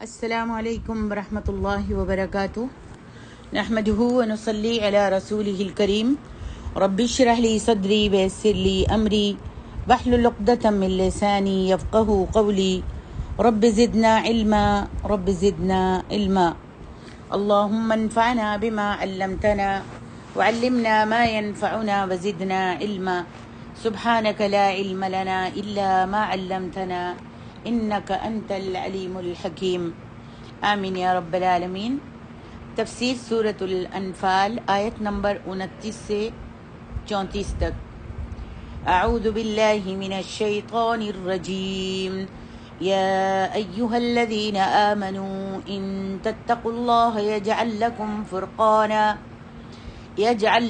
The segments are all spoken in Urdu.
السلام علیکم ورحمۃ اللہ وبرکاتہ نحمده ونصلی علی رسوله الکریم رب اشرح لی صدری ویسر لی امری واحلل عقدۃ من لسانی یفقهوا قولی رب زدنا علما اللهم انفعنا بما علمتنا وعلمنا ما ينفعنا وزدنا علما سبحانك لا علم لنا الا ما علمتنا انك انت العلیم الحکیم آمین یا رب العالمین۔ تفسیر سورۃ الانفال آیت نمبر 29 سے 34 تک۔ اعوذ باللہ من الشیطان الرجیم یا ایہا الذین آمنوا ان تتقوا اللہ يجعل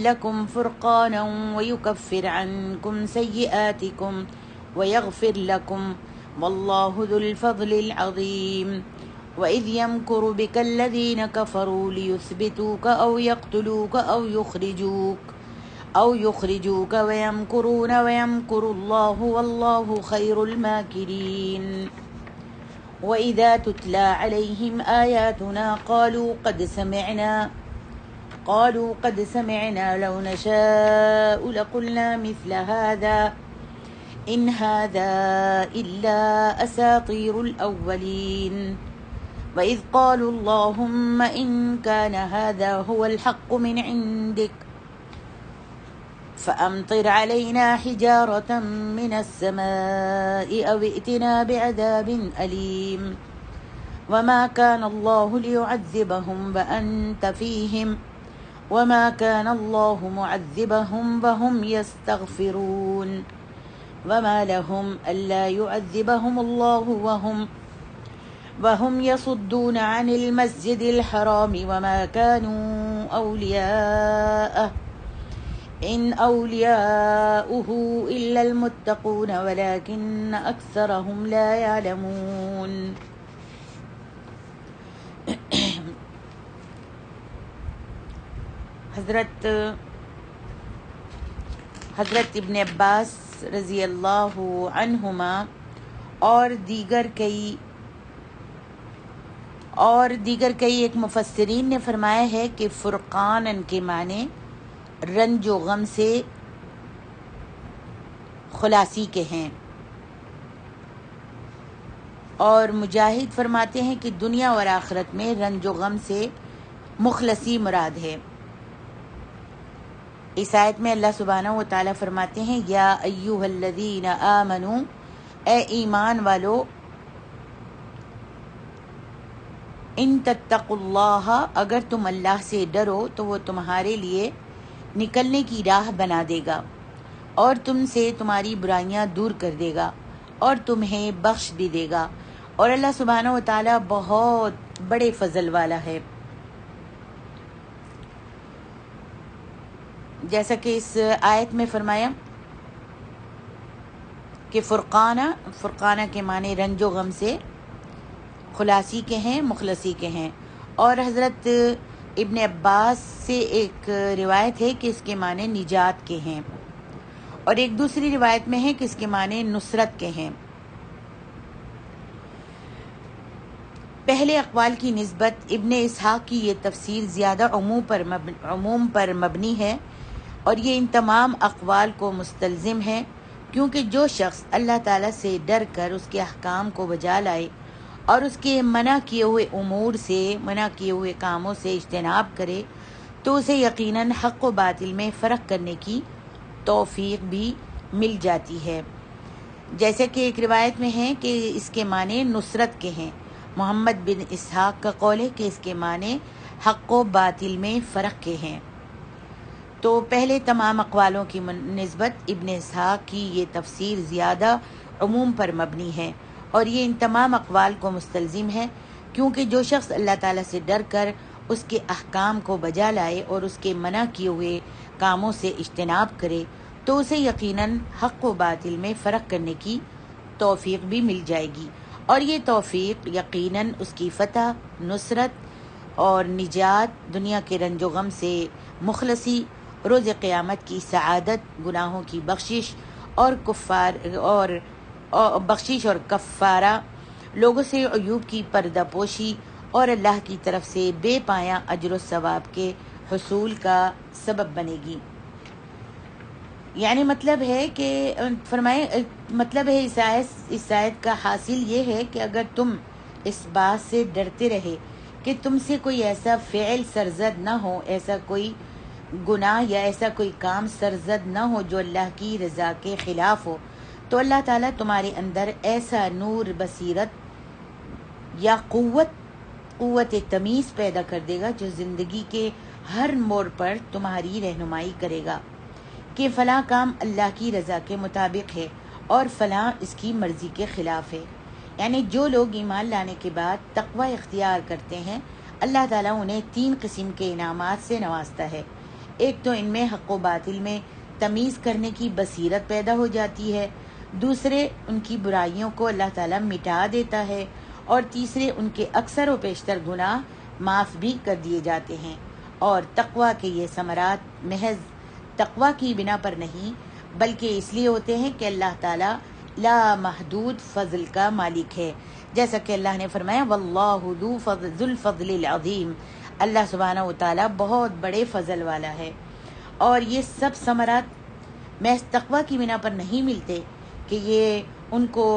لكم فرقانا ويكفر عنكم سيئاتكم ويغفر لكم والله ذو الفضل العظيم وإذ يمكر بك الذين كفروا ليثبتوك أو يقتلوك أو يخرجوك ويمكرون ويمكر الله والله خير الماكرين وإذا تتلى عليهم آياتنا قالوا قد سمعنا لو نشاء لقلنا مثل هذا إن هذا إلا أساطير الأولين وإذ قالوا اللهم إن كان هذا هو الحق من عندك فأمطر علينا حجارة من السماء أو ائتنا بعذاب أليم وما كان الله ليعذبهم وأنت فيهم وما كان الله معذبهم وهم يستغفرون وما لهم ألا يعذبهم الله وهم يصدون عن المسجد الحرام وما كانوا أولياءه إن أولياؤه إلا المتقون ولكن أكثرهم لا يعلمون۔ حضرت ابن عباس رضی اللہ عنہما اور دیگر کئی ایک مفسرین نے فرمایا ہے کہ فرقان کے معنی رنج و غم سے خلاصی کے ہیں، اور مجاہد فرماتے ہیں کہ دنیا اور آخرت میں رنج و غم سے مخلصی مراد ہے۔ اس آیت میں اللہ سبحانہ و تعالیٰ فرماتے ہیں یا ایہا الذین آمنوا، اے ایمان والو، ان تتقوا اللہ، اگر تم اللہ سے ڈرو تو وہ تمہارے لیے نکلنے کی راہ بنا دے گا اور تم سے تمہاری برائیاں دور کر دے گا اور تمہیں بخش بھی دے گا، اور اللہ سبحانہ و تعالیٰ بہت بڑے فضل والا ہے۔ جیسا کہ اس آیت میں فرمایا کہ فرقانہ کے معنی رنج و غم سے خلاصی کے ہیں، مخلصی کے ہیں، اور حضرت ابن عباس سے ایک روایت ہے کہ اس کے معنی نجات کے ہیں، اور ایک دوسری روایت میں ہے کہ اس کے معنی نصرت کے ہیں۔ پہلے اقوال کی نسبت ابن اسحاق کی یہ تفسیر زیادہ عموم پر مبنی ہے، اور یہ ان تمام اقوال کو مستلزم ہے، کیونکہ جو شخص اللہ تعالیٰ سے ڈر کر اس کے احکام کو بجا لائے اور اس کے منع کیے ہوئے کاموں سے اجتناب کرے تو اسے یقیناً حق و باطل میں فرق کرنے کی توفیق بھی مل جاتی ہے۔ جیسے کہ ایک روایت میں ہے کہ اس کے معنی نصرت کے ہیں۔ محمد بن اسحاق کا قول ہے کہ اس کے معنی حق و باطل میں فرق کے ہیں۔ تو پہلے تمام اقوالوں کی نسبت ابن اسحاق کی یہ تفسیر زیادہ عموم پر مبنی ہے، اور یہ ان تمام اقوال کو مستلزم ہے، کیونکہ جو شخص اللہ تعالیٰ سے ڈر کر اس کے احکام کو بجا لائے اور اس کے منع کیے ہوئے کاموں سے اجتناب کرے تو اسے یقیناً حق و باطل میں فرق کرنے کی توفیق بھی مل جائے گی، اور یہ توفیق یقیناً اس کی فتح، نصرت اور نجات، دنیا کے رنج و غم سے مخلصی، روز قیامت کی سعادت، گناہوں کی بخشش اور کفارہ لوگوں سے عیوب کی پردہ پوشی اور اللہ کی طرف سے بے پایاں اجر و ثواب کے حصول کا سبب بنے گی۔ یعنی مطلب ہے کہ فرمائے مطلب ہے اس آیت کا حاصل یہ ہے کہ اگر تم اس بات سے ڈرتے رہے کہ تم سے کوئی ایسا فعل سرزد نہ ہو، ایسا کوئی گناہ یا ایسا کوئی کام سرزد نہ ہو جو اللہ کی رضا کے خلاف ہو، تو اللہ تعالیٰ تمہارے اندر ایسا نور بصیرت یا قوت تمیز پیدا کر دے گا جو زندگی کے ہر موڑ پر تمہاری رہنمائی کرے گا کہ فلاں کام اللہ کی رضا کے مطابق ہے اور فلاں اس کی مرضی کے خلاف ہے۔ یعنی جو لوگ ایمان لانے کے بعد تقوی اختیار کرتے ہیں، اللہ تعالیٰ انہیں 3 قسم کے انعامات سے نوازتا ہے۔ ایک تو ان میں حق و باطل میں تمیز کرنے کی بصیرت پیدا ہو جاتی ہے، دوسرے ان کی برائیوں کو اللہ تعالیٰ مٹا دیتا ہے، اور تیسرے ان کے اکثر و بیشتر گناہ معاف بھی کر دیے جاتے ہیں۔ اور تقوی کے یہ ثمرات محض تقوی کی بنا پر نہیں بلکہ اس لیے ہوتے ہیں کہ اللہ تعالیٰ لا محدود فضل کا مالک ہے، جیسا کہ اللہ نے فرمایا واللہ ذو الفضل العظیم، اللہ سبحانہ و تعالیٰ بہت بڑے فضل والا ہے۔ اور یہ سب ثمرات محض تقوی کی بنا پر نہیں ملتے کہ یہ ان کو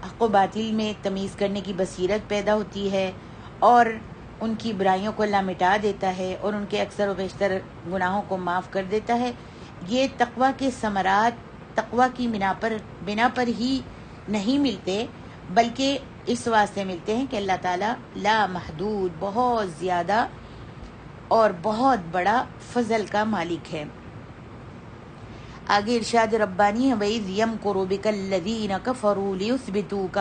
حق و باطل میں تمیز کرنے کی بصیرت پیدا ہوتی ہے اور ان کی برائیوں کو اللہ مٹا دیتا ہے اور ان کے اکثر و بیشتر گناہوں کو معاف کر دیتا ہے۔ یہ تقوی کے ثمرات تقوی کی بنا پر ہی نہیں ملتے بلکہ اس واسطے ملتے ہیں کہ اللہ تعالیٰ لا محدود بہت زیادہ اور بہت بڑا فضل کا مالک ہے۔ آگے ارشاد ربانی ہے وَإِذْ يَمْكُرُ بِكَ الَّذِينَ كَفَرُوا لِيُثْبِتُوكَ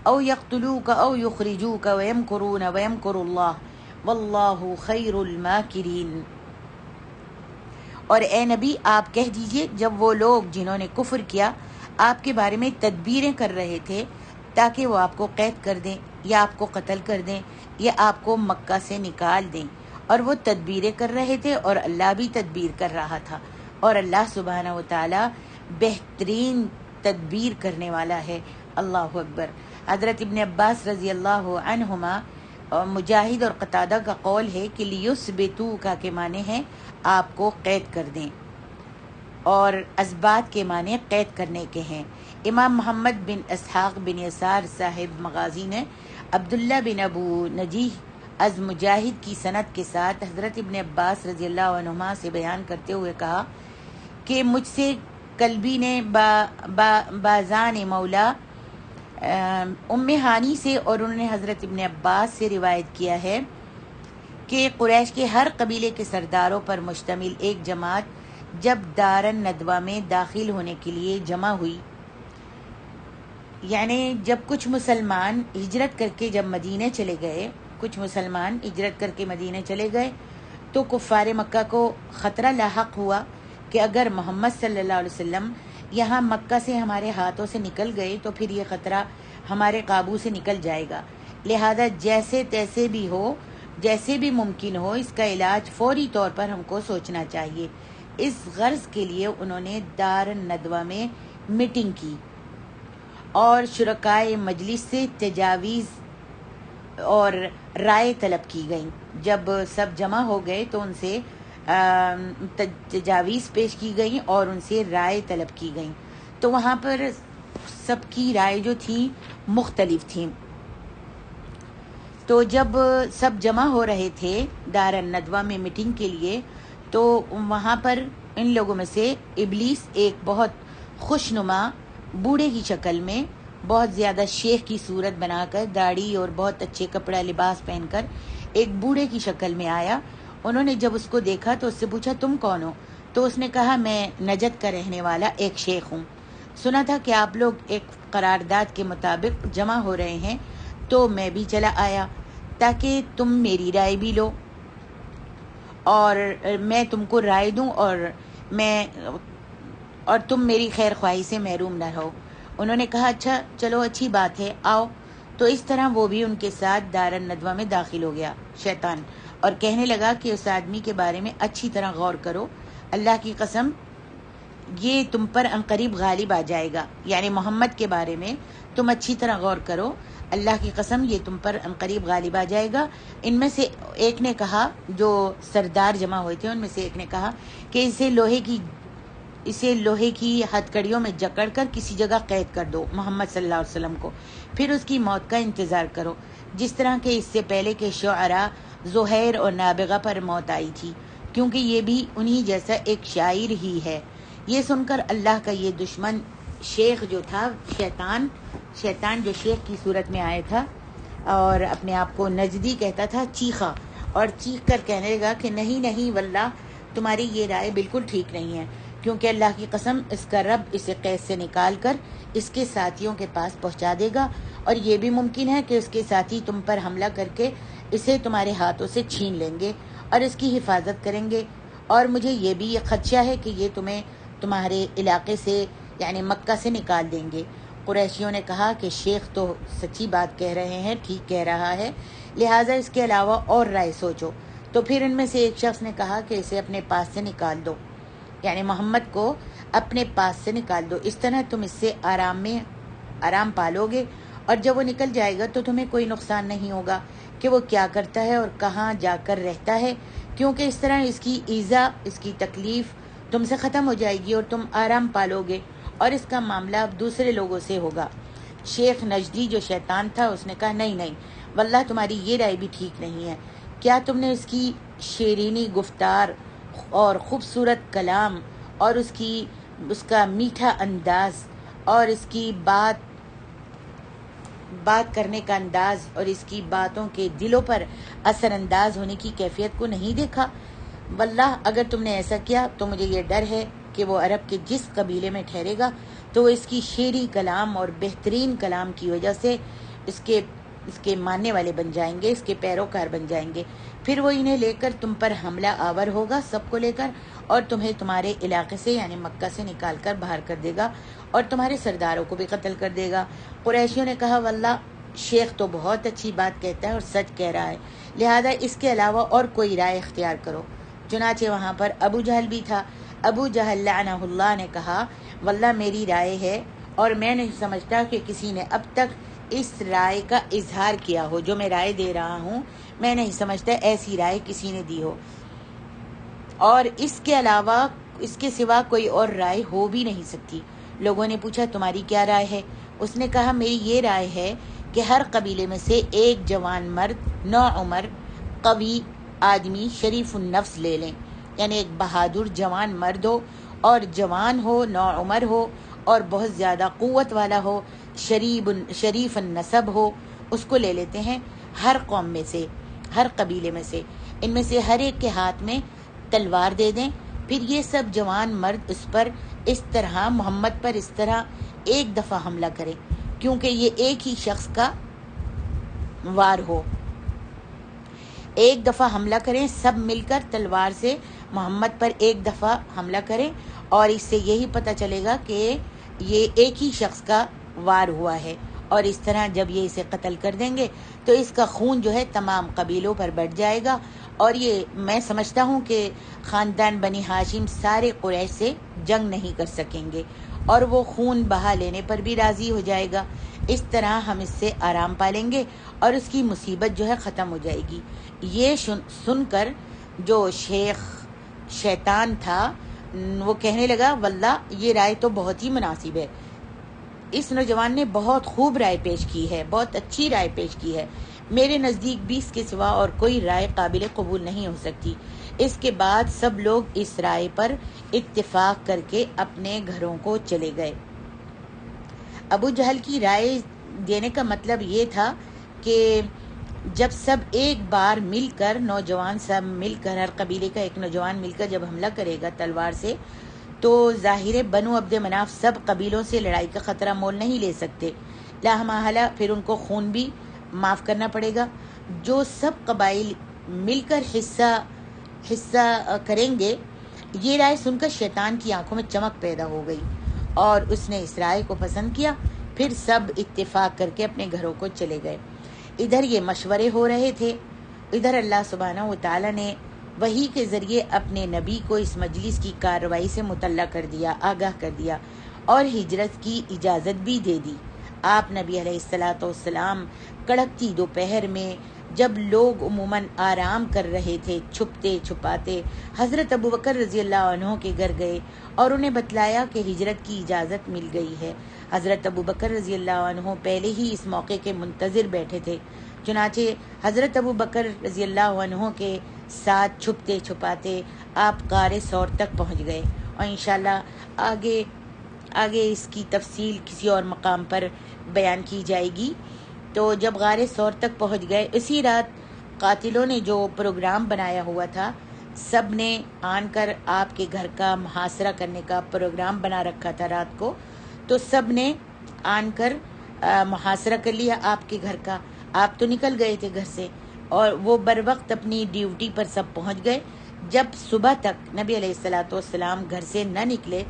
أَوْ يَقْتُلُوكَ أَوْ يُخْرِجُوكَ وَيَمْكُرُونَ وَيَمْكُرُ اللَّهُ وَاللَّهُ خَيْرُ الْمَاكِرِينَ۔ اور اے نبی آپ کہہ دیجئے جب وہ لوگ جنہوں نے کفر کیا آپ کے بارے میں تدبیریں کر رہے تھے تاکہ وہ آپ کو قید کر دیں یا آپ کو قتل کر دیں یا آپ کو مکہ سے نکال دیں، اور وہ تدبیریں کر رہے تھے اور اللہ بھی تدبیر کر رہا تھا، اور اللہ سبحانہ و تعالیٰ بہترین تدبیر کرنے والا ہے۔ اللہ اکبر۔ حضرت ابن عباس رضی اللہ عنہما اور مجاہد اور قتادہ کا قول ہے کہ لیثبتوک کے معنی ہیں آپ کو قید کر دیں، اور اسبات کے معنی قید کرنے کے ہیں۔ امام محمد بن اسحاق بن یسار صاحب مغازی نے عبداللہ بن ابو نجیح از مجاہد کی سند کے ساتھ حضرت ابن عباس رضی اللہ عنہما سے بیان کرتے ہوئے کہا کہ مجھ سے کلبی نے بازان مولا ام ہانی سے اور انہوں نے حضرت ابن عباس سے روایت کیا ہے کہ قریش کے ہر قبیلے کے سرداروں پر مشتمل ایک جماعت جب دار الندوہ میں داخل ہونے کے لیے جمع ہوئی، یعنی جب کچھ مسلمان ہجرت کر کے جب مدینے چلے گئے، تو کفار مکہ کو خطرہ لاحق ہوا کہ اگر محمد صلی اللہ علیہ وسلم یہاں مکہ سے ہمارے ہاتھوں سے نکل گئے تو پھر یہ خطرہ ہمارے قابو سے نکل جائے گا، لہذا جیسے بھی ممکن ہو اس کا علاج فوری طور پر ہم کو سوچنا چاہیے۔ اس غرض کے لیے انہوں نے دار الندوہ میں میٹنگ کی اور شرکائے مجلس سے تجاویز اور رائے طلب کی گئی۔ جب سب جمع ہو گئے تو ان سے تجاویز پیش کی گئی اور ان سے رائے طلب کی گئی، تو وہاں پر سب کی رائے جو تھی مختلف تھیں۔ تو جب سب جمع ہو رہے تھے دار الندوہ میں میٹنگ کے لیے، تو وہاں پر ان لوگوں میں سے ابلیس ایک بہت خوشنما بوڑھے کی شکل میں، بہت زیادہ شیخ کی صورت بنا کر، داڑھی اور بہت اچھے کپڑا لباس پہن کر ایک بوڑھے کی شکل میں آیا۔ انہوں نے جب اس کو دیکھا تو اس سے پوچھا تم کون ہو؟ تو اس نے کہا میں نجد کا رہنے والا ایک شیخ ہوں، سنا تھا کہ آپ لوگ ایک قرارداد کے مطابق جمع ہو رہے ہیں تو میں بھی چلا آیا تاکہ تم میری رائے بھی لو اور میں تم کو رائے دوں اور تم میری خیر خواہی سے محروم نہ رہو۔ انہوں نے کہا اچھا چلو اچھی بات ہے آؤ۔ تو اس طرح وہ بھی ان کے ساتھ دار الندوہ میں داخل ہو گیا شیطان، اور کہنے لگا کہ اس آدمی کے بارے میں اچھی طرح غور کرو، اللہ کی قسم یہ تم پر عنقریب غالب آ جائے گا، یعنی محمد کے بارے میں تم اچھی طرح غور کرو، اللہ کی قسم یہ تم پر عنقریب غالب آ جائے گا۔ ان میں سے ایک نے کہا، جو سردار جمع ہوئے تھے ان میں سے ایک نے کہا کہ اسے لوہے کی ہتھکڑیوں میں جکڑ کر کسی جگہ قید کر دو، محمد صلی اللہ علیہ وسلم کو، پھر اس کی موت کا انتظار کرو، جس طرح کہ اس سے پہلے کے شعراء زہیر اور نابغہ پر موت آئی تھی، کیونکہ یہ بھی انہی جیسا ایک شاعر ہی ہے۔ یہ سن کر اللہ کا یہ دشمن شیخ جو تھا، شیطان جو شیخ کی صورت میں آیا تھا اور اپنے آپ کو نجدی کہتا تھا، چیخا اور چیخ کر کہنے لگا کہ نہیں واللہ تمہاری یہ رائے بالکل ٹھیک نہیں ہے، کیونکہ اللہ کی قسم اس کا رب اسے قید سے نکال کر اس کے ساتھیوں کے پاس پہنچا دے گا، اور یہ بھی ممکن ہے کہ اس کے ساتھی تم پر حملہ کر کے اسے تمہارے ہاتھوں سے چھین لیں گے اور اس کی حفاظت کریں گے، اور مجھے یہ بھی یہ خدشہ ہے کہ یہ تمہیں تمہارے علاقے سے یعنی مکہ سے نکال دیں گے۔ قریشیوں نے کہا کہ شیخ تو سچی بات کہہ رہے ہیں، ٹھیک کہہ رہا ہے، لہٰذا اس کے علاوہ اور رائے سوچو۔ تو پھر ان میں سے ایک شخص نے کہا کہ اسے اپنے پاس سے نکال دو، یعنی محمد کو اپنے پاس سے نکال دو، اس طرح تم اس سے آرام پالو گے، اور جب وہ نکل جائے گا تو تمہیں کوئی نقصان نہیں ہوگا کہ وہ کیا کرتا ہے اور کہاں جا کر رہتا ہے، کیونکہ اس طرح اس کی ایذا، اس کی تکلیف تم سے ختم ہو جائے گی اور تم آرام پالو گے، اور اس کا معاملہ اب دوسرے لوگوں سے ہوگا۔ شیخ نجدی جو شیطان تھا اس نے کہا نہیں واللہ تمہاری یہ رائے بھی ٹھیک نہیں ہے، کیا تم نے اس کی شیرینی گفتار اور خوبصورت کلام اور اس کا میٹھا انداز اور اس کی بات کرنے کا انداز اور اس کی باتوں کے دلوں پر اثر انداز ہونے کی کیفیت کو نہیں دیکھا؟ واللہ اگر تم نے ایسا کیا تو مجھے یہ ڈر ہے کہ وہ عرب کے جس قبیلے میں ٹھہرے گا تو وہ اس کی شیریں کلام اور بہترین کلام کی وجہ سے اس کے ماننے والے بن جائیں گے، اس کے پیروکار بن جائیں گے، پھر وہ انہیں لے کر تم پر حملہ آور ہوگا سب کو لے کر، اور تمہیں تمہارے علاقے سے یعنی مکہ سے نکال کر باہر کر دے گا اور تمہارے سرداروں کو بھی قتل کر دے گا۔ قریشیوں نے کہا واللہ شیخ تو بہت اچھی بات کہتا ہے اور سچ کہہ رہا ہے، لہذا اس کے علاوہ اور کوئی رائے اختیار کرو۔ چنانچہ وہاں پر ابو جہل بھی تھا۔ ابو جہل لعنہ اللہ نے کہا واللہ میری رائے ہے، اور میں نہیں سمجھتا کہ کسی نے اب تک اس رائے کا اظہار کیا ہو، جو میں رائے دے رہا ہوں میں نہیں سمجھتا ایسی رائے کسی نے دی ہو، اور اس کے علاوہ اس کے سوا کوئی اور رائے ہو بھی نہیں سکتی۔ لوگوں نے پوچھا تمہاری کیا رائے ہے؟ اس نے کہا میری یہ رائے ہے کہ ہر قبیلے میں سے ایک جوان مرد، نوعمر، قوی آدمی، شریف النفس لے لیں، یعنی ایک بہادر جوان مرد ہو اور جوان ہو، نوعمر ہو اور بہت زیادہ قوت والا ہو، شریف النسب ہو، اس کو لے لیتے ہیں ہر قوم میں سے، ہر قبیلے میں سے، ان میں سے ہر ایک کے ہاتھ میں تلوار دے دیں، پھر یہ سب جوان مرد اس پر اس طرح محمد پر اس طرح ایک دفعہ حملہ کریں، کیونکہ یہ ایک ہی شخص کا وار ہو، ایک دفعہ حملہ کریں، سب مل کر تلوار سے محمد پر ایک دفعہ حملہ کریں، اور اس سے یہی پتہ چلے گا کہ یہ ایک ہی شخص کا وار ہوا ہے، اور اس طرح جب یہ اسے قتل کر دیں گے تو اس کا خون جو ہے تمام قبیلوں پر بڑھ جائے گا، اور یہ میں سمجھتا ہوں کہ خاندان بنی ہاشم سارے قریش سے جنگ نہیں کر سکیں گے، اور وہ خون بہا لینے پر بھی راضی ہو جائے گا، اس طرح ہم اس سے آرام پالیں گے اور اس کی مصیبت جو ہے ختم ہو جائے گی۔ یہ سن کر جو شیطان تھا وہ کہنے لگا واللہ یہ رائے تو بہت ہی مناسب ہے، اس نوجوان نے بہت خوب رائے پیش کی ہے، بہت اچھی رائے پیش کی ہے، میرے نزدیک بھی اس کے سوا اور کوئی رائے قابل قبول نہیں ہو سکتی۔ اس کے بعد سب لوگ اس رائے پر اتفاق کر کے اپنے گھروں کو چلے گئے۔ ابو جہل کی رائے دینے کا مطلب یہ تھا کہ جب سب ایک بار مل کر، نوجوان سب مل کر، ہر قبیلے کا ایک نوجوان مل کر جب حملہ کرے گا تلوار سے، تو ظاہر بنو عبد مناف سب قبیلوں سے لڑائی کا خطرہ مول نہیں لے سکتے، لا محالہ پھر ان کو خون بھی معاف کرنا پڑے گا۔ جو سب قبائل مل کر حصہ کریں گے۔ یہ رائے سن کر شیطان کی آنکھوں میں چمک پیدا ہو گئی اور اس نے اس رائے کو پسند کیا، پھر سب اتفاق کر کے اپنے گھروں کو چلے گئے۔ ادھر یہ مشورے ہو رہے تھے، ادھر اللہ سبحانہ و تعالیٰ نے وحی کے ذریعے اپنے نبی کو اس مجلس کی کارروائی سے مطلع کر دیا، آگاہ کر دیا، اور ہجرت کی اجازت بھی دے دی۔ آپ نبی علیہ الصلوۃ والسلام کڑکتی دوپہر میں جب لوگ عموماً آرام کر رہے تھے چھپتے چھپاتے حضرت ابوبکر رضی اللہ عنہ کے گھر گئے اور انہیں بتلایا کہ ہجرت کی اجازت مل گئی ہے۔ حضرت ابوبکر رضی اللہ عنہ پہلے ہی اس موقع کے منتظر بیٹھے تھے، چنانچہ حضرت ابوبکر رضی اللہ عنہ کے ساتھ چھپتے چھپاتے آپ غار ثور تک پہنچ گئے، اور انشاءاللہ آگے اس کی تفصیل کسی اور مقام پر بیان کی جائے گی۔ تو جب غار ثور تک پہنچ گئے، اسی رات قاتلوں نے جو پروگرام بنایا ہوا تھا، سب نے آن کر آپ کے گھر کا محاصرہ کرنے کا پروگرام بنا رکھا تھا رات کو، تو سب نے آن کر محاصرہ کر لیا آپ کے گھر کا۔ آپ تو نکل گئے تھے گھر سے، اور وہ بر وقت اپنی ڈیوٹی پر سب پہنچ گئے۔ جب صبح تک نبی علیہ الصلوۃ والسلام گھر سے نہ نکلے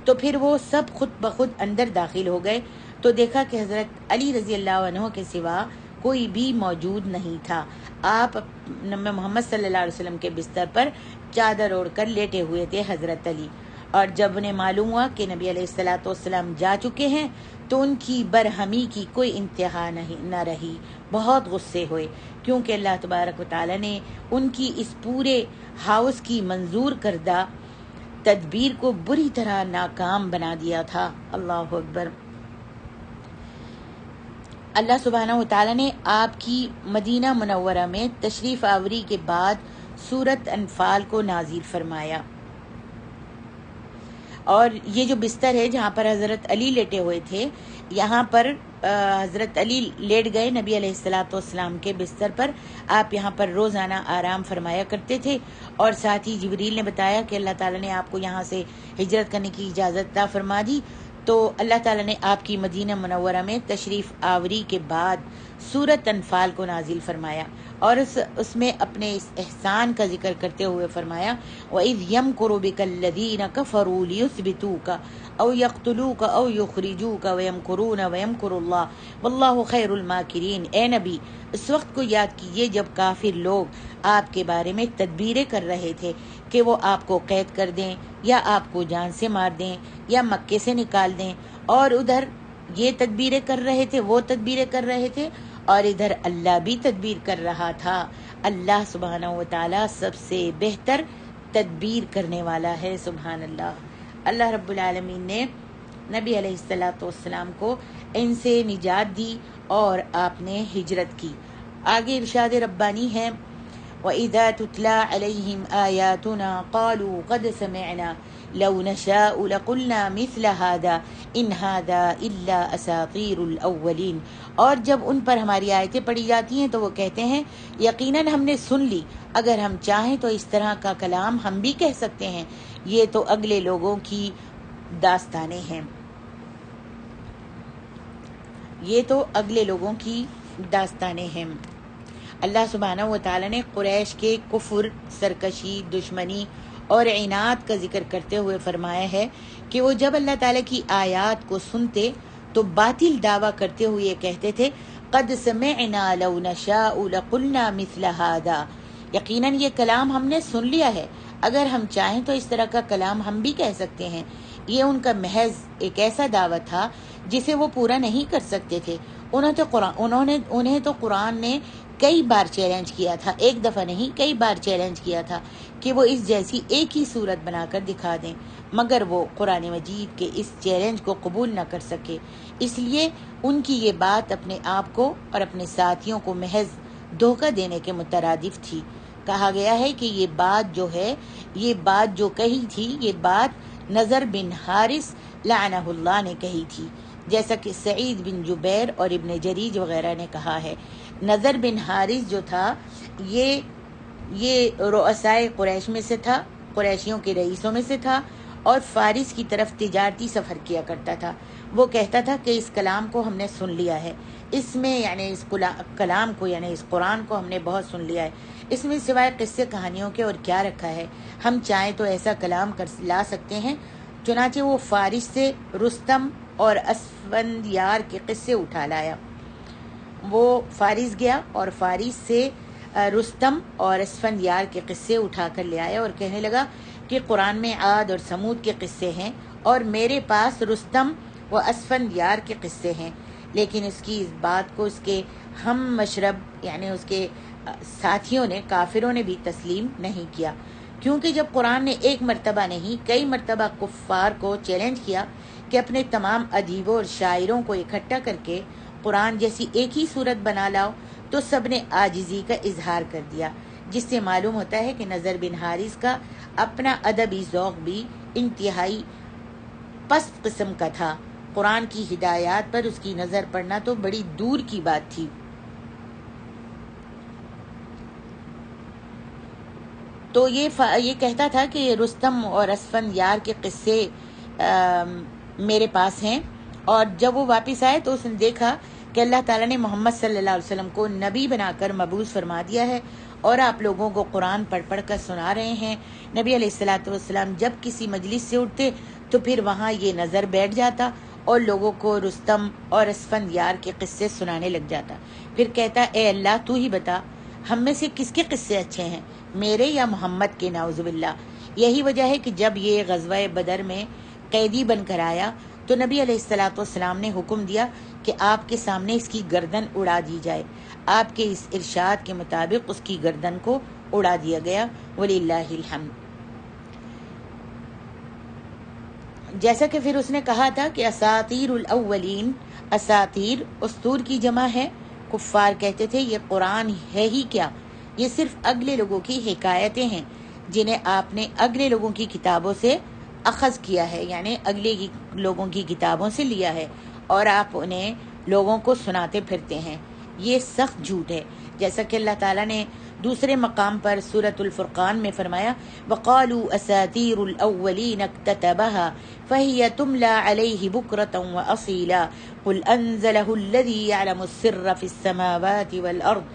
تو پھر وہ سب خود بخود اندر داخل ہو گئے، تو دیکھا کہ حضرت علی رضی اللہ عنہ کے سوا کوئی بھی موجود نہیں تھا۔ آپ محمد صلی اللہ علیہ وسلم کے بستر پر چادر اوڑھ کر لیٹے ہوئے تھے حضرت علی، اور جب انہیں معلوم ہوا کہ نبی علیہ الصلوۃ والسلام جا چکے ہیں تو ان کی برہمی کی کوئی انتہا نہ رہی، بہت غصے ہوئے، کیونکہ اللہ تبارک و تعالیٰ نے ان کی اس پورے ہاؤس کی منظور کردہ تدبیر کو بری طرح ناکام بنا دیا تھا۔ اللہ اکبر۔ اللہ سبحانہ و تعالیٰ نے آپ کی مدینہ منورہ میں تشریف آوری کے بعد سورۃ انفال کو نازل فرمایا، اور یہ جو بستر ہے جہاں پر حضرت علی لیٹے ہوئے تھے، یہاں پر حضرت علی لیٹ گئے نبی علیہ الصلوۃ والسلام کے بستر پر۔ آپ یہاں پر روزانہ آرام فرمایا کرتے تھے، اور ساتھ ہی جبریل نے بتایا کہ اللہ تعالیٰ نے آپ کو یہاں سے ہجرت کرنے کی اجازت عطا فرما دی، تو اللہ تعالیٰ نے آپ کی مدینہ منورہ میں تشریف آوری کے بعد سورۃ انفال کو نازل فرمایا، اور اس میں اپنے اس احسان کا ذکر کرتے ہوئے فرمایا وَإِذْ يَمْكُرُ بِكَ الَّذِينَ كَفَرُوا لِيُثْبِتُوكَ أَوْ يَقْتُلُوكَ أَوْ يُخْرِجُوكَ وَيَمْكُرُونَ وَيَمْكُرُ اللَّهُ وَاللَّهُ خَيْرُ الْمَاكِرِينَ۔ اے نبی، اس وقت کو یاد کیجئے جب کافر لوگ آپ کے بارے میں تدبیریں کر رہے تھے کہ وہ آپ کو قید کر دیں، یا آپ کو جان سے مار دیں، یا مکے سے نکال دیں، اور ادھر یہ تدبیریں کر رہے تھے، وہ تدبیریں کر رہے تھے، اور ادھر اللہ بھی تدبیر کر رہا تھا۔ اللہ سبحانہ و تعالیٰ سب سے بہتر تدبیر کرنے والا ہے، سبحان اللہ۔ اللہ رب العالمین نے نبی علیہ الصلوۃ والسلام کو ان سے نجات دی اور آپ نے ہجرت کی۔ آگے ارشاد ربانی ہے وَإِذَا تُتْلَى عَلَيْهِمْ آيَاتُنَا قَالُوا قَدْ سَمِعْنَا لَوْ نَشَاءُ لَقُلْنَا مِثْلَ هَذَا إِنْ هَذَا إِلَّا أَسَاطِيرُ الْأَوَّلِينَ۔ اور جب ان پر ہماری آیتیں پڑھی جاتی ہیں تو وہ کہتے ہیں یقیناً ہم نے سن لی، اگر ہم چاہیں تو اس طرح کا کلام ہم بھی کہہ سکتے ہیں، یہ تو اگلے لوگوں کی داستانیں ہیں، یہ تو اگلے لوگوں کی داستانیں ہیں۔ اللہ سبحانہ و تعالیٰ نے قریش کے کفر، سرکشی، دشمنی اور عناد کا ذکر کرتے ہوئے فرمایا ہے کہ وہ جب اللہ تعالیٰ کی آیات کو سنتے تو باطل دعویٰ کرتے ہوئے یہ کہتے تھے قد سمعنا لو نشاء لقلنا مثل هذا، یقیناً یہ کلام ہم نے سن لیا ہے، اگر ہم چاہیں تو اس طرح کا کلام ہم بھی کہہ سکتے ہیں۔ یہ ان کا محض ایک ایسا دعویٰ تھا جسے وہ پورا نہیں کر سکتے تھے۔ انہیں تو قرآن نے کئی بار چیلنج کیا تھا، ایک دفعہ نہیں کئی بار چیلنج کیا تھا کہ وہ اس جیسی ایک ہی صورت بنا کر دکھا دیں، مگر وہ قرآن مجید کے اس چیلنج کو قبول نہ کر سکے، اس لیے ان کی یہ بات اپنے آپ کو اور اپنے ساتھیوں کو محض دھوکہ دینے کے مترادف تھی۔ کہا گیا ہے کہ یہ بات جو کہی تھی، یہ بات نضر بن حارث لعنہ اللہ نے کہی تھی، جیسا کہ سعید بن جبیر اور ابن جریج وغیرہ نے کہا ہے۔ نضر بن حارث جو تھا یہ رؤسائے قریش میں سے تھا، قریشیوں کے رئیسوں میں سے تھا، اور فارس کی طرف تجارتی سفر کیا کرتا تھا۔ وہ کہتا تھا کہ اس کلام کو ہم نے سن لیا ہے، اس میں یعنی اس کلام کو یعنی اس قرآن کو ہم نے بہت سن لیا ہے، اس میں سوائے قصے کہانیوں کے اور کیا رکھا ہے، ہم چاہیں تو ایسا کلام لا سکتے ہیں۔ چنانچہ وہ فارس سے رستم اور اسفندیار کے قصے اٹھا لایا۔ وہ فارس گیا اور فارس سے رستم اور اسفندیار کے قصے اٹھا کر لے آیا اور کہنے لگا کہ قرآن میں عاد اور سمود کے قصے ہیں اور میرے پاس رستم و اسفندیار کے قصے ہیں۔ لیکن اس کی اس بات کو اس کے ہم مشرب یعنی اس کے ساتھیوں نے کافروں نے بھی تسلیم نہیں کیا، کیونکہ جب قرآن نے ایک مرتبہ نہیں کئی مرتبہ کفار کو چیلنج کیا کہ اپنے تمام ادیبوں اور شاعروں کو اکٹھا کر کے قرآن جیسی ایک ہی صورت بنا لاؤ، تو سب نے عاجزی کا اظہار کر دیا، جس سے معلوم ہوتا ہے کہ نضر بن حارث کا اپنا ادبی ذوق بھی انتہائی پست قسم کا تھا۔ قرآن کی ہدایات پر اس کی نظر پڑنا تو بڑی دور کی بات تھی۔ تو یہ کہتا تھا کہ رستم اور اسفندیار کے قصے میرے پاس ہیں، اور جب وہ واپس آئے تو اس نے دیکھا کہ اللہ تعالیٰ نے محمد صلی اللہ علیہ وسلم کو نبی بنا کر مبعوث فرما دیا ہے اور آپ لوگوں کو قرآن پڑھ پڑھ کر سنا رہے ہیں۔ نبی علیہ الصلاۃ والسلام جب کسی مجلس سے اٹھتے تو پھر وہاں یہ نظر بیٹھ جاتا اور لوگوں کو رستم اور اسفندیار کے قصے سنانے لگ جاتا، پھر کہتا اے اللہ تو ہی بتا ہم میں سے کس کے قصے اچھے ہیں، میرے یا محمد کے؟ نعوذ باللہ۔ یہی وجہ ہے کہ جب یہ غزوہ بدر میں قیدی بن کر آیا تو نبی علیہ الصلاۃ والسلام نے حکم دیا کہ آپ کے سامنے اس کی گردن اڑا دی جائے۔ آپ کے اس ارشاد کے مطابق اس کی گردن کو اڑا دیا گیا، وللہ الحمد۔ جیسا کہ پھر اس نے کہا تھا کہ اساطیر الاولین، اساطیر اسطور کی جمع ہے۔ کفار کہتے تھے یہ قرآن ہے ہی کیا، یہ صرف اگلے لوگوں کی حکایتیں ہیں جنہیں آپ نے اگلے لوگوں کی کتابوں سے اخذ کیا ہے، یعنی اگلے لوگوں کی کتابوں سے لیا ہے اور آپ انہیں لوگوں کو سناتے پھرتے ہیں۔ یہ سخت جھوٹ ہے، جیسا کہ اللہ تعالیٰ نے دوسرے مقام پر سورۃ الفرقان میں فرمایا وَقَالُوا أَسَاطِيرُ الْأَوَّلِينَ اكْتَتَبَهَا فَهِيَ تُمْلَى عَلَيْهِ بُكْرَةً وَأَصِيلًا قُلْ أَنزَلَهُ الَّذِي يَعْلَمُ السِّرَّ فِي السَّمَاوَاتِ وَالْأَرْضِ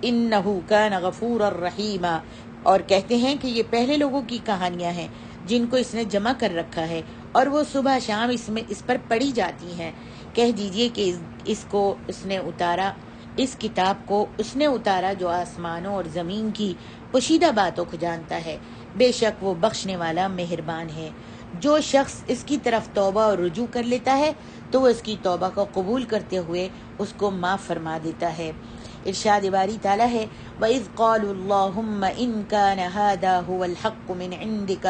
إِنَّهُ كَانَ غَفُورًا رَحِيمًا۔ اور کہتے ہیں کہ یہ پہلے لوگوں کی کہانیاں ہیں جن کو اس نے جمع کر رکھا ہے اور وہ صبح شام اس پر پڑھی جاتی ہیں۔ کہہ دیجئے کہ اس کتاب کو اس نے اتارا جو آسمانوں اور زمین کی پوشیدہ باتوں کو جانتا ہے، بے شک وہ بخشنے والا مہربان ہے۔ جو شخص اس کی طرف توبہ اور رجوع کر لیتا ہے تو وہ اس کی توبہ کو قبول کرتے ہوئے اس کو معاف فرما دیتا ہے۔ ارشاد باری تعالیٰ ہے وَإِذْ قَالُوا اللَّهُمَّ إِن كَانَ هَذَا هُوَ الْحَقُّ مِنْ عِنْدِكَ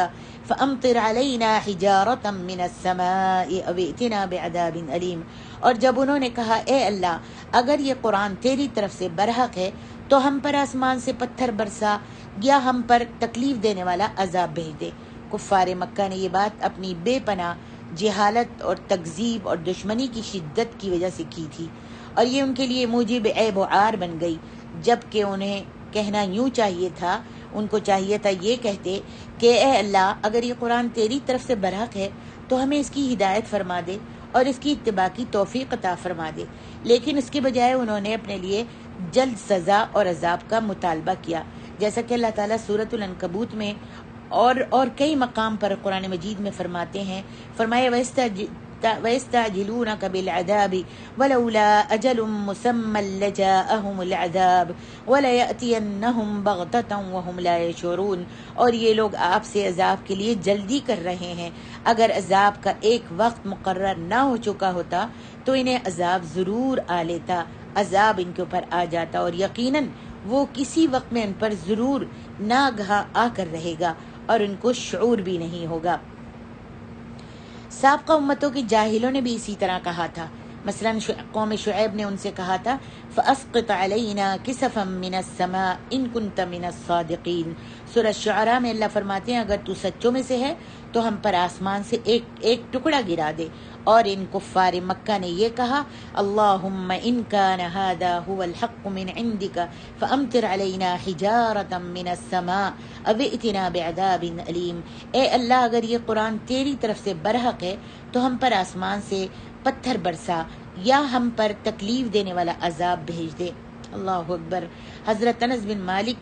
فَأَمْطِرْ عَلَيْنَا حِجَارَةً مِنَ السَّمَاءِ أَوْ ائْتِنَا بِعَذَابٍ أَلِيمٍ۔ اور جب انہوں نے کہا اے اللہ اگر یہ قرآن تیری طرف سے برحق ہے تو ہم پر آسمان سے پتھر برسا یا ہم پر تکلیف دینے والا عذاب بھیج دے۔ کفار مکہ نے یہ بات اپنی بے پناہ جہالت اور تکذیب اور دشمنی کی شدت کی وجہ سے کی تھی، اور یہ ان کے لیے موجب عیب و عار بن گئی، جبکہ انہیں کہنا یوں چاہیے تھا، ان کو چاہیے تھا یہ کہتے کہ اے اللہ اگر یہ قرآن تیری طرف سے برحق ہے تو ہمیں اس کی ہدایت فرما دے اور اس کی اتباع کی توفیق عطا فرما دے، لیکن اس کے بجائے انہوں نے اپنے لیے جلد سزا اور عذاب کا مطالبہ کیا، جیسا کہ اللہ تعالیٰ سورۃ العنکبوت میں اور کئی مقام پر قرآن مجید میں فرماتے ہیں، فرمایا وَيَسْتَعْجِلُونَكَ بِالْعَذَابِ وَلَوْلَا أَجَلٌ مُّسَمًّى لَّجَاءَهُمُ الْعَذَابُ وَلَيَأْتِيَنَّهُمْ بَغْتَةً وَهُمْ لَا يَشْعُرُونَ۔ اور یہ لوگ آپ سے عذاب کے لیے جلدی کر رہے ہیں، اگر عذاب کا ایک وقت مقرر نہ ہو چکا ہوتا تو انہیں عذاب ضرور آ لیتا، عذاب ان کے اوپر آ جاتا اور یقیناً وہ کسی وقت میں ان پر ضرور ناگہاں آ کر رہے گا اور ان کو شعور بھی نہیں ہوگا۔ سابقہ امتوں کے جاہلوں نے بھی اسی طرح کہا تھا، مثلا قوم شعیب نے ان سے کہا تھا فَأَسْقِطْ عَلَيْنَا كِسَفًا مِّنَ السَّمَاءِ إِن كُنتَ مِنَ الصَّادِقِينَ۔ سورہ شعراء میں اللہ فرماتے ہیں اگر تو سچوں میں سے ہے تو ہم پر آسمان سے ایک ٹکڑا گرا دے۔ اور ان کفار مکہ نے یہ کہا اللہم ان کان ھذا ھو الحق من عندک فامطر علینا حجارۃ من السماء او ائتنا بعذاب علیم۔ اے اللہ اگر یہ قرآن تیری طرف سے برحق ہے تو ہم پر آسمان سے پتھر برسا یا ہم پر تکلیف دینے والا عذاب بھیج دے۔ اللہ اکبر۔ حضرت انس بن مالک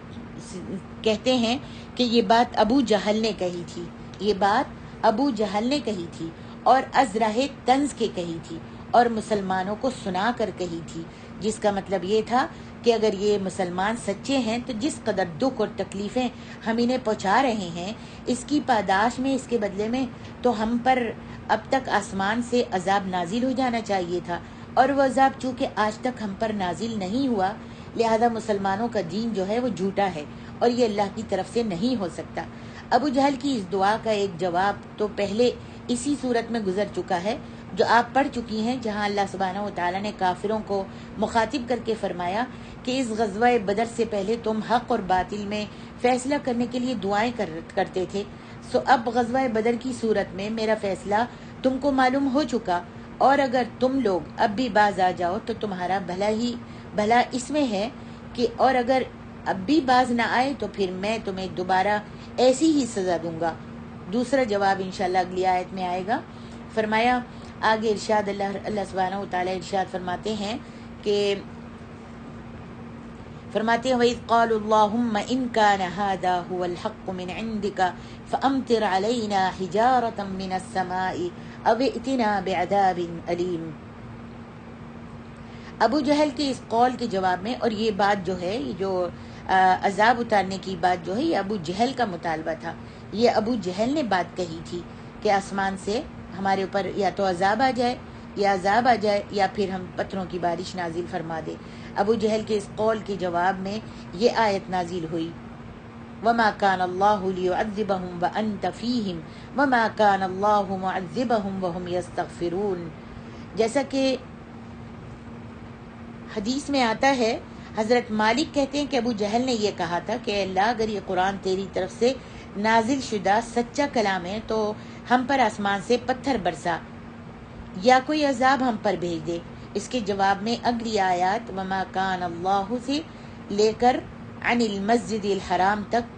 کہتے ہیں کہ یہ بات ابو جہل نے کہی تھی، یہ بات ابو جہل نے کہی تھی اور از راہ طنز کے کہی تھی اور مسلمانوں کو سنا کر کہی تھی، جس کا مطلب یہ تھا کہ اگر یہ مسلمان سچے ہیں تو جس قدر دکھ اور تکلیفیں ہم انہیں پہنچا رہے ہیں اس کی پاداش میں، اس کے بدلے میں تو ہم پر اب تک آسمان سے عذاب نازل ہو جانا چاہیے تھا، اور وہ عذاب چونکہ آج تک ہم پر نازل نہیں ہوا، لہذا مسلمانوں کا دین جو ہے وہ جھوٹا ہے اور یہ اللہ کی طرف سے نہیں ہو سکتا۔ ابو جہل کی اس دعا کا ایک جواب تو پہلے اسی صورت میں گزر چکا ہے جو آپ پڑھ چکی ہیں، جہاں اللہ سبحانہ و تعالیٰ نے کافروں کو مخاطب کر کے فرمایا کہ اس غزوہ بدر سے پہلے تم حق اور باطل میں فیصلہ کرنے کے لیے دعائیں کرتے تھے، سو اب غزوہ بدر کی صورت میں میرا فیصلہ تم کو معلوم ہو چکا، اور اگر تم لوگ اب بھی باز آ جاؤ تو تمہارا بھلا اس میں ہے کہ، اور اگر اب بھی باز نہ آئے تو پھر میں تمہیں دوبارہ ایسی ہی سزا دوں گا۔ دوسرا جواب انشاءاللہ اگلی آیت میں آئے گا۔ فرمایا آگے ارشاد اللہ سبحانہ و تعالیٰ ارشاد فرماتے ہیں وَإِذْ قَالُوا اللَّهُمَّ إِنْ كَانَ هَذَا هُوَ الْحَقُّ مِنْ عِنْدِكَ فَأَمْطِرْ عَلَيْنَا حِجَارَةً مِنَ السَّمَاءِ أَوْ ائْتِنَا بِعَذَابٍ أَلِيمٍ۔ ابو جہل کے اس قول کے جواب میں، اور یہ بات جو ہے، جو عذاب اتارنے کی بات جو ہے، یہ ابو جہل کا مطالبہ تھا، یہ ابو جہل نے بات کہی تھی کہ آسمان سے ہمارے اوپر یا تو عذاب آ جائے یا پھر ہم پتھروں کی بارش نازل فرما دے۔ ابو جہل کے اس قول کے جواب میں یہ آیت نازل ہوئی، وَمَا كَانَ اللَّهُ لِيُعَذِّبَهُمْ وَأَنْتَ فِيهِمْ وَمَا كَانَ اللَّهُ مُعَذِّبَهُمْ وَهُمْ يَسْتَغْفِرُونَ۔ جیسا کہ حدیث میں آتا ہے، حضرت مالک کہتے ہیں کہ ابو جہل نے یہ کہا تھا کہ اللہ اگر یہ قرآن تیری طرف سے نازل شدہ سچا کلام ہے تو ہم پر آسمان سے پتھر برسا یا کوئی عذاب ہم پر بھیج دے۔ اس کے جواب میں اگلی آیات وما کان اللہ سے لے کر عن المسجد الحرام تک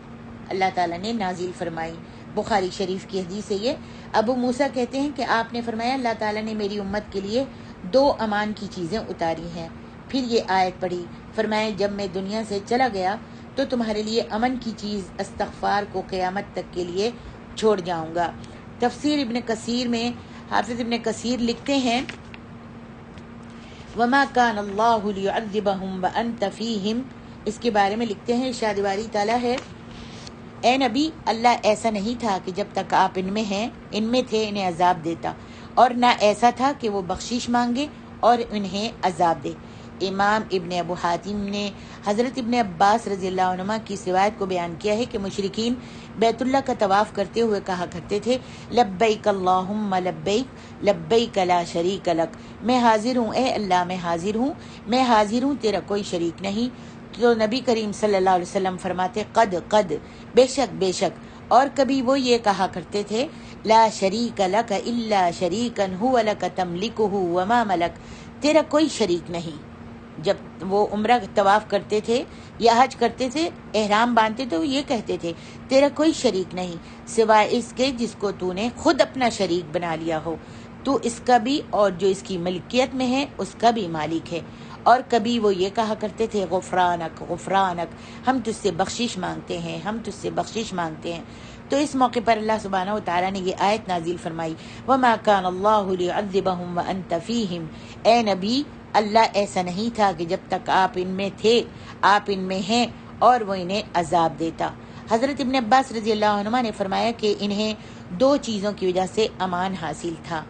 اللہ تعالیٰ نے نازل فرمائی۔ بخاری شریف کی حدیث ہے یہ۔ ابو موسیٰ کہتے ہیں کہ آپ نے فرمایا اللہ تعالیٰ نے میری امت کے لیے 2 امان کی چیزیں اتاری ہیں۔ پھر یہ آیت پڑھی، فرمایا جب میں دنیا سے چلا گیا تو تمہارے لیے امن کی چیز استغفار کو قیامت تک کے لیے چھوڑ جاؤں گا۔ تفسیر ابن کثیر میں حافظ ابن کثیر لکھتے ہیں وما کان اللہ لیعذبہم وانت فیہم، اس کے بارے میں لکھتے ہیں ارشاد باری تعالیٰ ہے، اے نبی اللہ ایسا نہیں تھا کہ جب تک آپ ان میں تھے انہیں عذاب دیتا، اور نہ ایسا تھا کہ وہ بخشش مانگے اور انہیں عذاب دے۔ امام ابن ابو حاتم نے حضرت ابن عباس رضی اللہ عنہما کی روایت کو بیان کیا ہے کہ مشرکین بیت اللہ کا طواف کرتے ہوئے کہا کرتے تھے لبیک اللہم لبیک لبیک لا شریک لک، میں حاضر ہوں اے اللہ، میں حاضر ہوں تیرا کوئی شریک نہیں۔ تو نبی کریم صلی اللہ علیہ وسلم فرماتے قد بے شک، اور کبھی وہ یہ کہا کرتے تھے لا شریک لک الا شریکا هو لک تملکہ وما ملک، تیرا کوئی شریک نہیں۔ جب وہ عمرہ طواف کرتے تھے یا حج کرتے تھے، احرام باندھتے تو یہ کہتے تھے تیرا کوئی شریک نہیں سوائے اس کے جس کو تو نے خود اپنا شریک بنا لیا ہو، تو اس کا بھی اور جو اس کی ملکیت میں ہے اس کا بھی مالک ہے۔ اور کبھی وہ یہ کہا کرتے تھے غفرانک، ہم تجھ سے بخشش مانگتے ہیں۔ تو اس موقع پر اللہ سبحانہ و تعالیٰ نے یہ آیت نازل فرمائی وما کان اللہ لیعذبہم وانت فیہم، اے نبی اللہ ایسا نہیں تھا کہ جب تک آپ ان میں تھے آپ ان میں ہیں اور وہ انہیں عذاب دیتا۔ حضرت ابن عباس رضی اللہ عنہما نے فرمایا کہ انہیں 2 چیزوں کی وجہ سے امان حاصل تھا،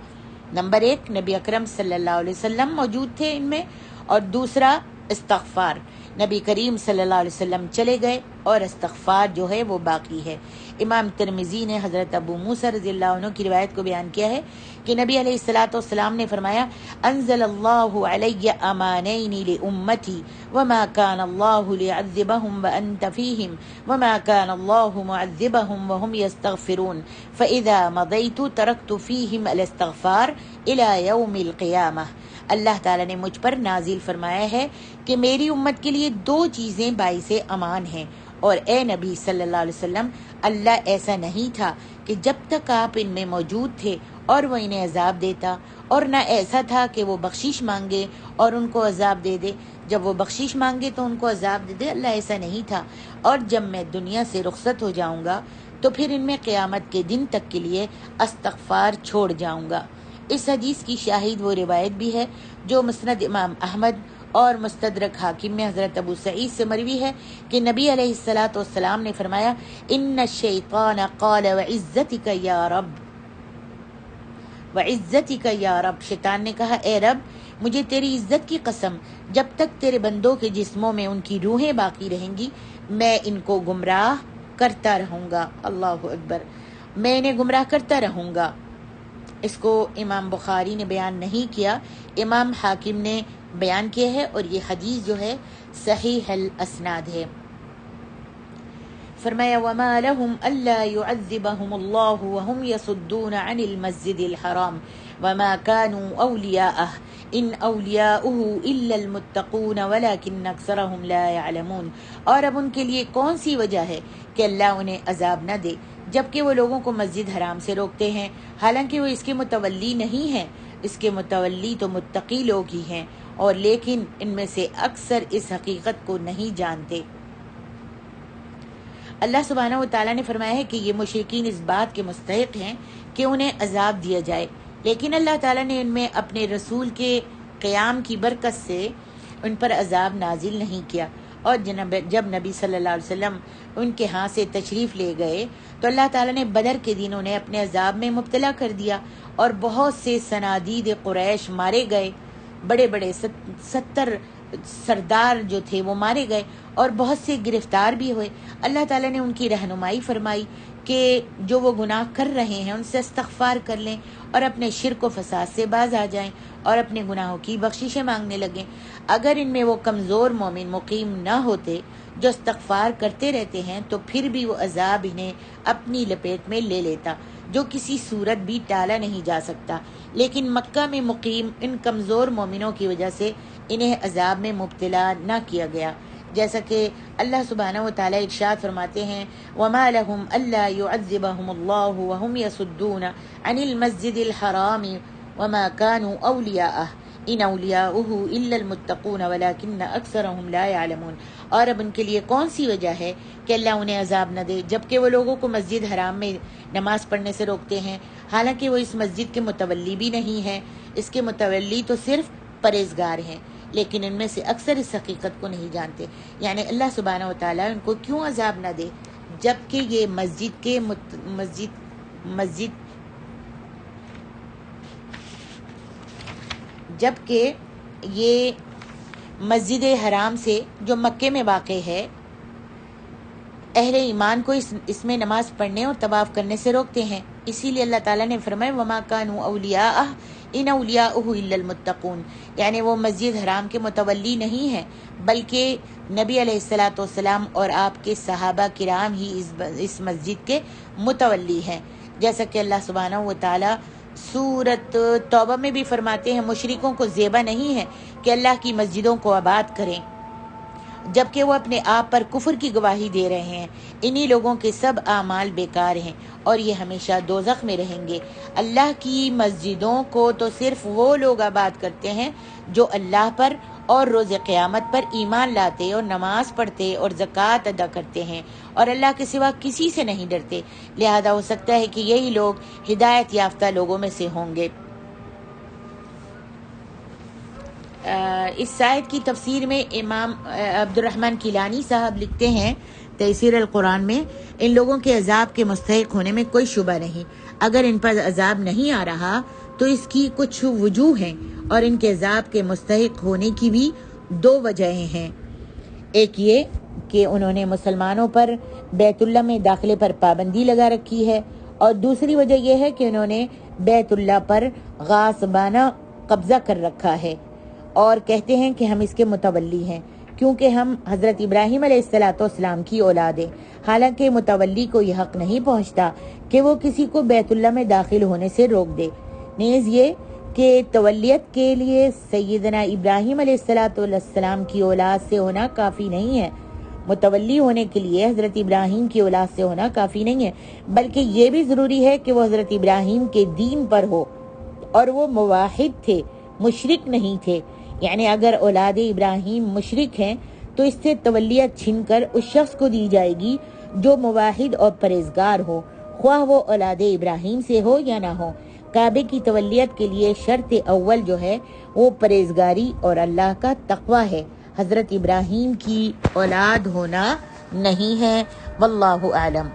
نمبر 1 نبی اکرم صلی اللہ علیہ وسلم موجود تھے ان میں، اور دوسرا استغفار، نبی کریم صلی اللہ علیہ وسلم چلے گئے اور استغفار جو ہے وہ باقی ہے۔ امام ترمذی نے حضرت ابو موسیٰ رضی اللہ عنہ کی روایت کو بیان کیا ہے کہ نبی علیہ الصلوۃ والسلام نے فرمایا انزل اللہ علی امانین لامتی وما کان اللہ لیعذبہم وانت فیہم وما کان اللہ معذبہم وہم یستغفرون فاذا مضیت ترکت فیہم الاستغفار الی یوم القیامہ۔ اللہ تعالیٰ نے مجھ پر نازل فرمایا ہے کہ میری امت کے لیے 2 چیزیں باعث امان ہیں، اور اے نبی صلی اللہ علیہ وسلم اللہ ایسا نہیں تھا کہ جب تک آپ ان میں موجود تھے اور وہ انہیں عذاب دیتا، اور نہ ایسا تھا کہ وہ بخشش مانگے اور ان کو عذاب دے دے، جب وہ بخشش مانگے تو ان کو عذاب دے دے، اللہ ایسا نہیں تھا۔ اور جب میں دنیا سے رخصت ہو جاؤں گا تو پھر ان میں قیامت کے دن تک کے لیے استغفار چھوڑ جاؤں گا۔ اس حدیث کی شاہد وہ روایت بھی ہے جو مسند امام احمد اور مستدرک حاکم میں حضرت ابو سعید سے مروی ہے کہ نبی علیہ الصلوۃ والسلام نے فرمایا ان الشیطان قال وعزتک یا رب، شیطان نے کہا اے رب مجھے تیری عزت کی قسم، جب تک تیرے بندوں کے جسموں میں ان کی روحیں باقی رہیں گی میں ان کو گمراہ کرتا رہوں گا۔ اللہ اکبر، میں انہیں گمراہ کرتا رہوں گا۔ اس کو امام بخاری نے بیان نہیں کیا، امام حاکم نے بیان کیا ہے، اور یہ حدیث جو ہے صحیح الاسناد ہے۔ فرمایا وما لهم الا يعذبهم الله وهم يصدون عن المسجد الحرام وما كانوا اولیاءه ان اولیاؤه الا المتقون ولكن اکثرهم لا يعلمون۔ اور اب ان کے لیے کون سی وجہ ہے کہ اللہ انہیں عذاب نہ دے جبکہ وہ لوگوں کو مسجد حرام سے روکتے ہیں، حالانکہ وہ اس کے متولی نہیں ہیں، اس کے متولی تو متقی لوگ ہی ہیں، اور لیکن ان میں سے اکثر اس حقیقت کو نہیں جانتے۔ اللہ سبحانہ و تعالیٰ نے فرمایا ہے کہ یہ مشرکین اس بات کے مستحق ہیں کہ انہیں عذاب دیا جائے، لیکن اللہ تعالیٰ نے ان میں اپنے رسول کے قیام کی برکت سے ان پر عذاب نازل نہیں کیا، اور جب نبی صلی اللہ علیہ وسلم ان کے ہاں سے تشریف لے گئے تو اللہ تعالیٰ نے بدر کے دن انہیں اپنے عذاب میں مبتلا کر دیا، اور بہت سے صنادید قریش مارے گئے، بڑے بڑے 70 سردار جو تھے وہ مارے گئے، اور بہت سے گرفتار بھی ہوئے۔ اللہ تعالیٰ نے ان کی رہنمائی فرمائی کہ جو وہ گناہ کر رہے ہیں ان سے استغفار کر لیں اور اپنے شرک و فساد سے باز آ جائیں اور اپنے گناہوں کی بخششیں مانگنے لگیں۔ اگر ان میں وہ کمزور مومن مقیم نہ ہوتے جو استغفار کرتے رہتے ہیں تو پھر بھی وہ عذاب انہیں اپنی لپیٹ میں لے لیتا جو کسی صورت بھی ٹالا نہیں جا سکتا، لیکن مکہ میں مقیم ان کمزور مومنوں کی وجہ سے انہیں عذاب میں مبتلا نہ کیا گیا، جیسا کہ اللہ سبحانہ و تعالیٰ ارشاد فرماتے ہیں وَمَا لَهُمْ أَلَّا يُعَذِّبَهُمُ اللَّهُ وَهُمْ يَصُدُّونَ عَنِ الْمَسْجِدِ الْحَرَامِ وَمَا كَانُوا أَوْلِيَاءَهُ إِنْ أَوْلِيَاؤُهُ إِلَّا الْمُتَّقُونَ وَلَكِنَّ أَكْثَرَهُمْ لَا يَعْلَمُونَ۔ اور اب ان کے لیے کون سی وجہ ہے کہ اللہ انہیں عذاب نہ دے جبکہ وہ لوگوں کو مسجد حرام میں نماز پڑھنے سے روکتے ہیں، حالانکہ وہ اس مسجد کے متولی بھی نہیں ہیں، اس کے متولی تو صرف پرہیزگار ہیں، لیکن ان میں سے اکثر اس حقیقت کو نہیں جانتے۔ یعنی اللہ سبحانہ و تعالیٰ ان کو کیوں عذاب نہ دے جبکہ یہ مسجد حرام سے جو مکے میں واقع ہے اہل ایمان کو اس میں نماز پڑھنے اور طواف کرنے سے روکتے ہیں، اسی لیے اللہ تعالیٰ نے فرمایا وما كانوا اولیاء ان اولیاؤہ الا المتقون، یعنی وہ مسجد حرام کے متولی نہیں ہیں بلکہ نبی علیہ الصلوۃ والسلام اور آپ کے صحابہ کرام ہی اس مسجد کے متولی ہیں، جیسا کہ اللہ سبحانہ و تعالیٰ سورۃ توبہ میں بھی فرماتے ہیں مشرکوں کو زیبا نہیں ہے کہ اللہ کی مسجدوں کو آباد کریں جبکہ وہ اپنے آپ پر کفر کی گواہی دے رہے ہیں، انہی لوگوں کے سب اعمال بیکار ہیں اور یہ ہمیشہ دوزخ میں رہیں گے۔ اللہ کی مسجدوں کو تو صرف وہ لوگ آباد کرتے ہیں جو اللہ پر اور روز قیامت پر ایمان لاتے اور نماز پڑھتے اور زکوٰۃ ادا کرتے ہیں اور اللہ کے سوا کسی سے نہیں ڈرتے، لہذا ہو سکتا ہے کہ یہی لوگ ہدایت یافتہ لوگوں میں سے ہوں گے۔ اس آیت کی تفسیر میں امام عبد الرحمن کیلانی صاحب لکھتے ہیں تفسیر القرآن میں ان لوگوں کے عذاب کے مستحق ہونے میں کوئی شبہ نہیں، اگر ان پر عذاب نہیں آ رہا تو اس کی کچھ وجوہ ہیں اور ان کے عذاب کے مستحق ہونے کی بھی 2 وجہیں ہیں۔ ایک یہ کہ انہوں نے مسلمانوں پر بیت اللہ میں داخلے پر پابندی لگا رکھی ہے، اور دوسری وجہ یہ ہے کہ انہوں نے بیت اللہ پر غاصبانہ قبضہ کر رکھا ہے اور کہتے ہیں کہ ہم اس کے متولی ہیں کیونکہ ہم حضرت ابراہیم علیہ السلام کی اولاد ہیں، حالانکہ متولی کو یہ حق نہیں پہنچتا کہ وہ کسی کو بیت اللہ میں داخل ہونے سے روک دے۔ نیز یہ کہ تولیت کے لیے سیدنا ابراہیم علیہ السلام کی اولاد سے ہونا کافی نہیں ہے، متولی ہونے کے لیے حضرت ابراہیم کی اولاد سے ہونا کافی نہیں ہے، بلکہ یہ بھی ضروری ہے کہ وہ حضرت ابراہیم کے دین پر ہو اور وہ موحد تھے، مشرک نہیں تھے۔ یعنی اگر اولاد ابراہیم مشرک ہیں تو اس سے تولیت چھن کر اس شخص کو دی جائے گی جو موحد اور پرہیزگار ہو، خواہ وہ اولاد ابراہیم سے ہو یا نہ ہو۔ کعبے کی تولیت کے لیے شرط اول جو ہے وہ پرہیزگاری اور اللہ کا تقوی ہے، حضرت ابراہیم کی اولاد ہونا نہیں ہے۔ واللہ اعلم۔